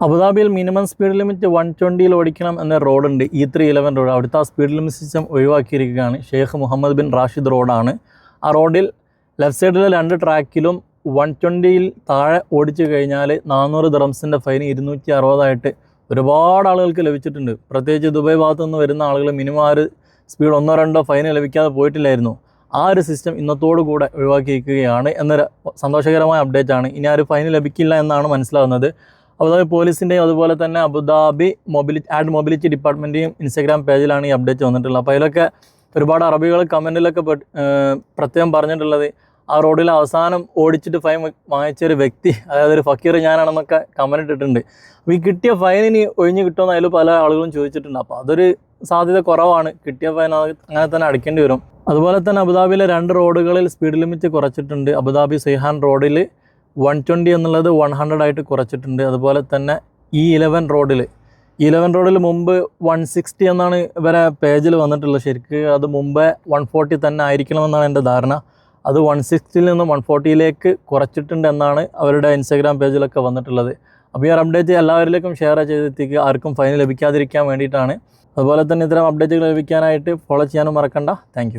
അബുദാബിയിൽ minimum speed limit 120 ഓടിക്കണം എന്ന റോഡുണ്ട്, E311 റോഡ്. അവിടുത്തെ ആ സ്പീഡ് ലിമിറ്റ് സിസ്റ്റം ഒഴിവാക്കിയിരിക്കുകയാണ്. ഷെയ്ഖ് മുഹമ്മദ് ബിൻ റാഷിദ് റോഡാണ്. ആ റോഡിൽ ലെഫ്റ്റ് സൈഡിലെ 2 ട്രാക്കിലും 120ൽ താഴെ ഓടിച്ചു കഴിഞ്ഞാൽ 400 ദിറംസിൻ്റെ ഫൈൻ 260 ഒരുപാട് ആളുകൾക്ക് ലഭിച്ചിട്ടുണ്ട്. പ്രത്യേകിച്ച് ദുബായ് ഭാഗത്തു നിന്ന് വരുന്ന ആളുകൾ മിനിമം ആ ഒരു സ്പീഡ് 1-2 ഫൈൻ ലഭിക്കാതെ പോയിട്ടില്ലായിരുന്നു. ആ ഒരു സിസ്റ്റം ഇന്നത്തോടു കൂടെ ഒഴിവാക്കിയിരിക്കുകയാണ് എന്നൊരു സന്തോഷകരമായ അപ്ഡേറ്റ് ആണ്. ഇനി ആ ഒരു ഫൈൻ ലഭിക്കില്ല എന്നാണ് മനസ്സിലാവുന്നത്. അബുദാബി പോലീസിൻ്റെയും അതുപോലെ തന്നെ അബുദാബി മൊബിലിറ്റി ഡിപ്പാർട്ട്മെൻറ്റെയും ഇൻസ്റ്റാഗ്രാം പേജിലാണ് ഈ അപ്ഡേറ്റ് വന്നിട്ടുള്ളത്. അപ്പോൾ അതിലൊക്കെ ഒരുപാട് അറബികൾ കമൻറ്റിലൊക്കെ പ്രത്യേകം പറഞ്ഞിട്ടുള്ളത് ആ റോഡിൽ അവസാനം ഓടിച്ചിട്ട് ഫൈൻ വാങ്ങിച്ച ഒരു വ്യക്തി, അതായത് ഒരു ഫക്കീർ ഞാനാണെന്നൊക്കെ കമൻറ്റ് ഇട്ടിട്ടുണ്ട്. അപ്പോൾ ഈ കിട്ടിയ ഫൈനിന് ഒഴിഞ്ഞ് കിട്ടുമെന്ന് അതിൽ പല ആളുകളും ചോദിച്ചിട്ടുണ്ട്. അപ്പോൾ അതൊരു സാധ്യത കുറവാണ്. കിട്ടിയ ഫൈൻ അങ്ങനെ തന്നെ അടയ്ക്കേണ്ടി വരും. അതുപോലെ തന്നെ അബുദാബിയിലെ 2 റോഡുകളിൽ സ്പീഡ് ലിമിറ്റ് കുറച്ചിട്ടുണ്ട്. അബുദാബി സൈഹാൻ റോഡിൽ 120 എന്നുള്ളത് 100 കുറച്ചിട്ടുണ്ട്. അതുപോലെ തന്നെ E11 റോഡിൽ മുമ്പ് 160 എന്നാണ് ഇവരെ പേജിൽ വന്നിട്ടുള്ളത്. ശരിക്ക് അത് മുമ്പേ 140 തന്നെ ആയിരിക്കണമെന്നാണ് എൻ്റെ ധാരണ. അത് 160ൽ നിന്ന് 140ലേക്ക് കുറച്ചിട്ടുണ്ട് എന്നാണ് അവരുടെ ഇൻസ്റ്റാഗ്രാം പേജിലൊക്കെ വന്നിട്ടുള്ളത്. അപ്പോൾ ഈ ഒരു അപ്ഡേറ്റ് എല്ലാവരിലേക്കും ഷെയർ ചെയ്തെത്തിക്കുക, ആർക്കും ഫൈൻ ലഭിക്കാതിരിക്കാൻ വേണ്ടിയിട്ടാണ്. അതുപോലെ തന്നെ ഇത്തരം അപ്ഡേറ്റുകൾ ലഭിക്കാനായിട്ട് ഫോളോ ചെയ്യാനും മറക്കണ്ട. താങ്ക്